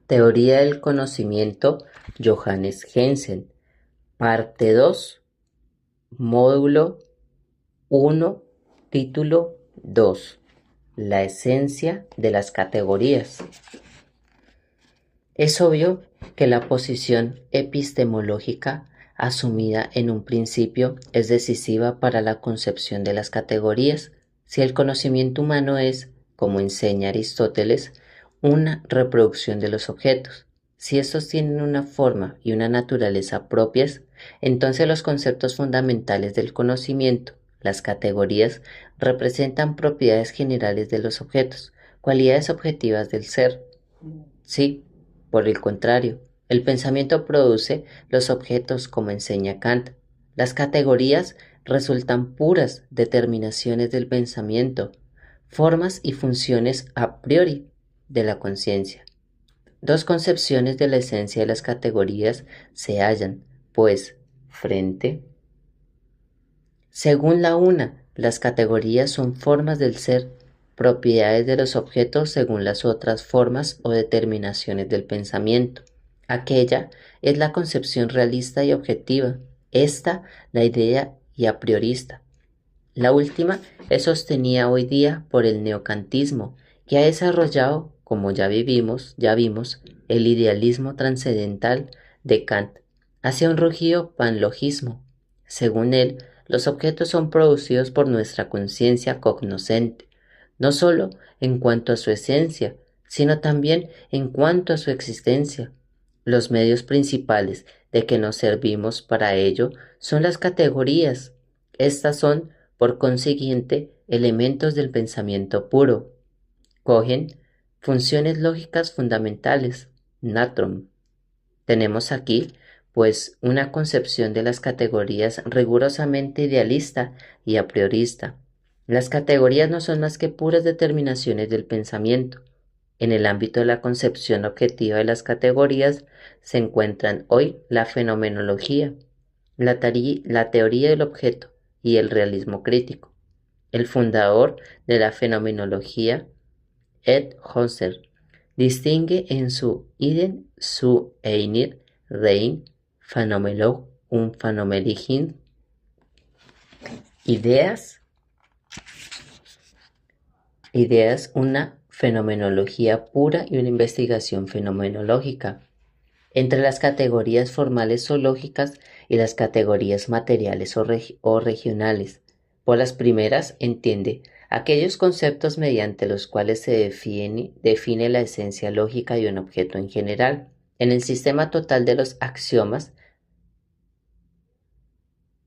Teoría del conocimiento, Johannes Jensen. Parte 2, módulo 1, título 2. La esencia de las categorías. Es obvio que la posición epistemológica asumida en un principio es decisiva para la concepción de las categorías. Si el conocimiento humano es, como enseña Aristóteles, una reproducción de los objetos, si estos tienen una forma y una naturaleza propias, entonces los conceptos fundamentales del conocimiento, las categorías, representan propiedades generales de los objetos, cualidades objetivas del ser. Sí, por el contrario, el pensamiento produce los objetos como enseña Kant. Las categorías resultan puras determinaciones del pensamiento, formas y funciones a priori de la conciencia. Dos concepciones de la esencia de las categorías se hallan, pues, frente. Según la una, las categorías son formas del ser, propiedades de los objetos según las otras formas o determinaciones del pensamiento. Aquella es la concepción realista y objetiva, esta la idea y a priorista. La última es sostenida hoy día por el neocantismo, que ha desarrollado, como ya vimos, el idealismo trascendental de Kant hacia un rígido panlogismo. Según él, los objetos son producidos por nuestra conciencia cognoscente, no sólo en cuanto a su esencia, sino también en cuanto a su existencia. Los medios principales de que nos servimos para ello son las categorías. Estas son, por consiguiente, elementos del pensamiento puro. Cogen funciones lógicas fundamentales, natrum. Tenemos aquí, pues, una concepción de las categorías rigurosamente idealista y a priorista. Las categorías no son más que puras determinaciones del pensamiento. En el ámbito de la concepción objetiva de las categorías se encuentran hoy la fenomenología, la teoría del objeto y el realismo crítico. El fundador de la fenomenología, Ed Husserl, distingue en su Ideen zu einer rein Phänomenologie und Phänomenologie ideas, una fenomenología pura y una investigación fenomenológica, entre las categorías formales o lógicas y las categorías materiales o regionales. Por las primeras entiende aquellos conceptos mediante los cuales se define la esencia lógica de un objeto en general, en el sistema total de los axiomas,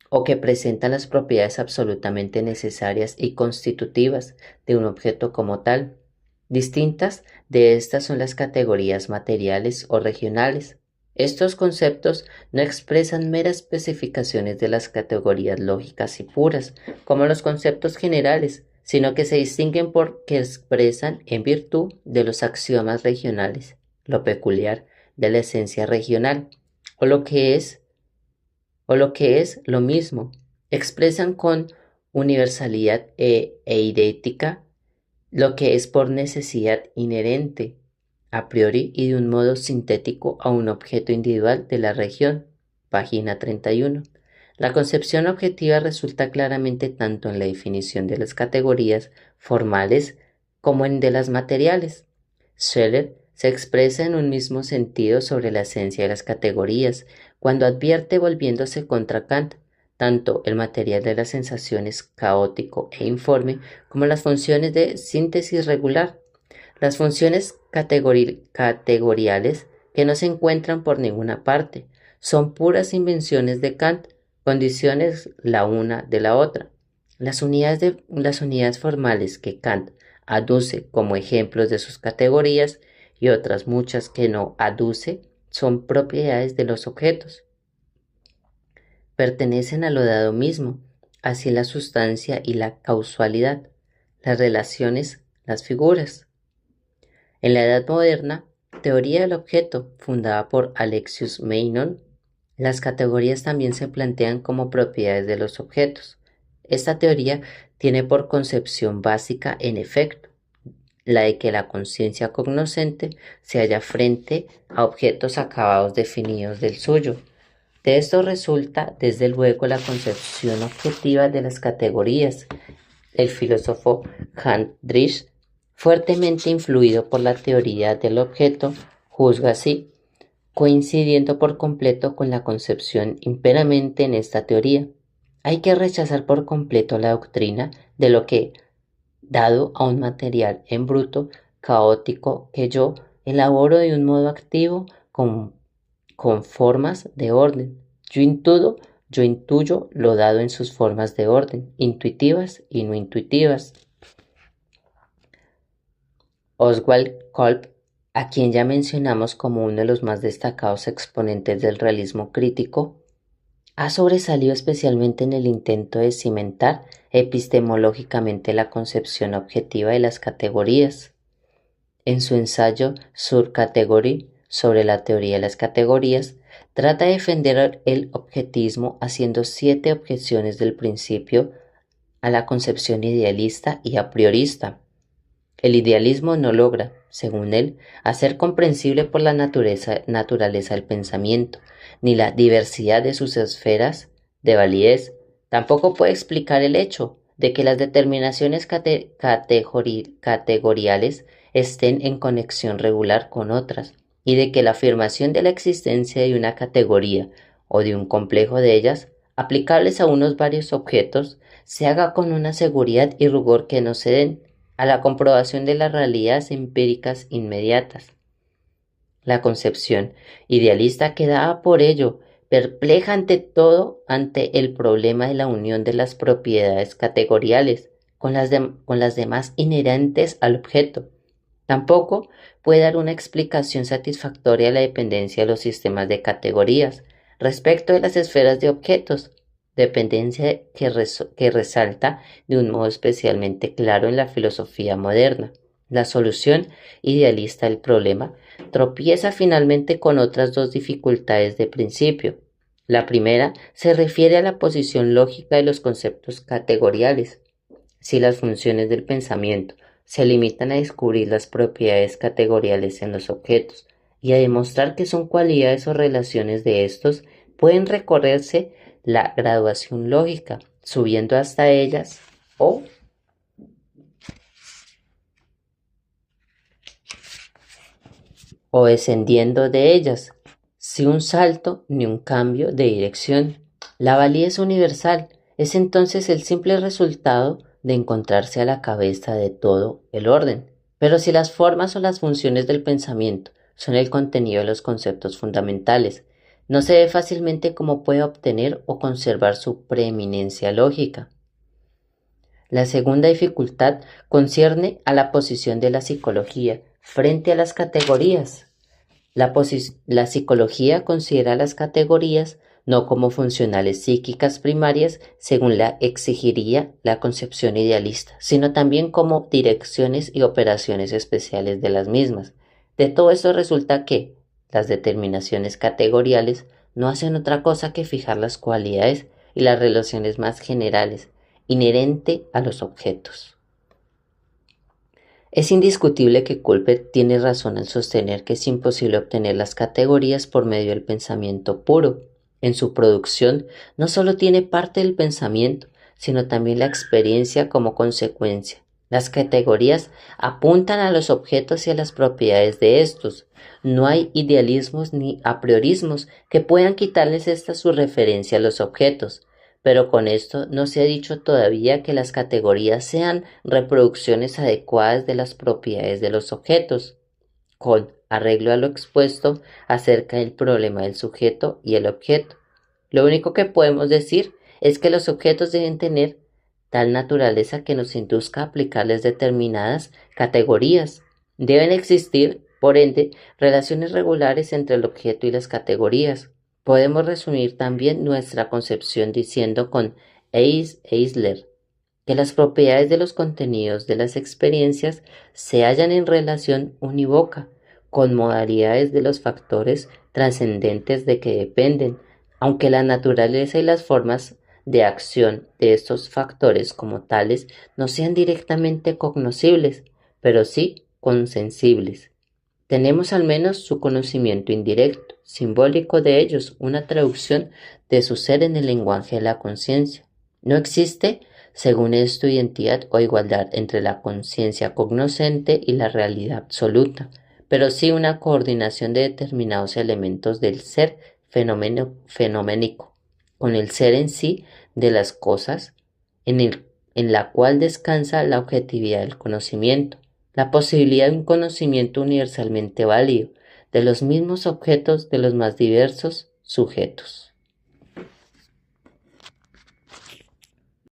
o que presentan las propiedades absolutamente necesarias y constitutivas de un objeto como tal. Distintas de estas son las categorías materiales o regionales. Estos conceptos no expresan meras especificaciones de las categorías lógicas y puras, como los conceptos generales, sino que se distinguen porque expresan en virtud de los axiomas regionales, lo peculiar de la esencia regional, o lo que es lo mismo, expresan con universalidad e idéntica lo que es por necesidad inherente, a priori y de un modo sintético a un objeto individual de la región. Página 31. La concepción objetiva resulta claramente tanto en la definición de las categorías formales como en de las materiales. Scheler se expresa en un mismo sentido sobre la esencia de las categorías, cuando advierte, volviéndose contra Kant, tanto el material de las sensaciones caótico e informe como las funciones de síntesis regular. Las funciones categoriales que no se encuentran por ninguna parte son puras invenciones de Kant, condiciones la una de la otra. Las unidades formales que Kant aduce como ejemplos de sus categorías y otras muchas que no aduce son propiedades de los objetos. Pertenecen a lo dado mismo, así la sustancia y la causalidad, las relaciones, las figuras. En la Edad Moderna, teoría del objeto, fundada por Alexius Meinong, las categorías también se plantean como propiedades de los objetos. Esta teoría tiene por concepción básica, en efecto, la de que la conciencia cognoscente se halla frente a objetos acabados definidos del suyo. De esto resulta, desde luego, la concepción objetiva de las categorías. El filósofo Hans Driesch, fuertemente influido por la teoría del objeto, juzga así, coincidiendo por completo con la concepción imperante en esta teoría. Hay que rechazar por completo la doctrina de lo que, dado a un material en bruto, caótico, que yo elaboro de un modo activo con formas de orden. Yo intuyo lo dado en sus formas de orden, intuitivas y no intuitivas. Oswald Kolb, a quien ya mencionamos como uno de los más destacados exponentes del realismo crítico, ha sobresalido especialmente en el intento de cimentar epistemológicamente la concepción objetiva de las categorías. En su ensayo Sur Category, sobre la teoría de las categorías, trata de defender el objetismo haciendo 7 objeciones del principio a la concepción idealista y a priorista. El idealismo no logra, según él, hacer comprensible por la naturaleza del pensamiento, ni la diversidad de sus esferas de validez. Tampoco puede explicar el hecho de que las determinaciones categoriales estén en conexión regular con otras, y de que la afirmación de la existencia de una categoría o de un complejo de ellas, aplicables a unos varios objetos, se haga con una seguridad y rigor que no se den a la comprobación de las realidades empíricas inmediatas. La concepción idealista quedaba por ello perpleja ante el problema de la unión de las propiedades categoriales con las demás inherentes al objeto. Tampoco puede dar una explicación satisfactoria a la dependencia de los sistemas de categorías respecto de las esferas de objetos, dependencia que resalta de un modo especialmente claro en la filosofía moderna. La solución idealista del problema tropieza finalmente con otras dos dificultades de principio. La primera se refiere a la posición lógica de los conceptos categoriales. Si las funciones del pensamiento se limitan a descubrir las propiedades categoriales en los objetos y a demostrar que son cualidades o relaciones de estos, pueden recorrerse la graduación lógica, subiendo hasta ellas o descendiendo de ellas, sin un salto ni un cambio de dirección. La validez universal es entonces el simple resultado de encontrarse a la cabeza de todo el orden. Pero si las formas o las funciones del pensamiento son el contenido de los conceptos fundamentales, no se ve fácilmente cómo puede obtener o conservar su preeminencia lógica. La segunda dificultad concierne a la posición de la psicología frente a las categorías. La psicología considera las categorías no como funcionales psíquicas primarias, según la exigiría la concepción idealista, sino también como direcciones y operaciones especiales de las mismas. De todo esto resulta que las determinaciones categoriales no hacen otra cosa que fijar las cualidades y las relaciones más generales, inherente a los objetos. Es indiscutible que Coulper tiene razón al sostener que es imposible obtener las categorías por medio del pensamiento puro. En su producción no solo tiene parte del pensamiento, sino también la experiencia como consecuencia. Las categorías apuntan a los objetos y a las propiedades de estos. No hay idealismos ni apriorismos que puedan quitarles esta su referencia a los objetos. Pero con esto no se ha dicho todavía que las categorías sean reproducciones adecuadas de las propiedades de los objetos. Con arreglo a lo expuesto acerca del problema del sujeto y el objeto, lo único que podemos decir es que los objetos deben tener tal naturaleza que nos induzca a aplicarles determinadas categorías. Deben existir, por ende, relaciones regulares entre el objeto y las categorías. Podemos resumir también nuestra concepción diciendo con Eisler que las propiedades de los contenidos de las experiencias se hallan en relación unívoca con modalidades de los factores trascendentes de que dependen, aunque la naturaleza y las formas de acción de estos factores como tales no sean directamente cognoscibles. pero sí consensibles. Tenemos al menos su conocimiento indirecto, simbólico de ellos, una traducción de su ser en el lenguaje de la conciencia. No existe, según esto, identidad o igualdad entre la conciencia cognoscente y la realidad absoluta, pero sí una coordinación de determinados elementos del ser fenoménico, con el ser en sí de las cosas, en la cual descansa la objetividad del conocimiento, la posibilidad de un conocimiento universalmente válido de los mismos objetos de los más diversos sujetos.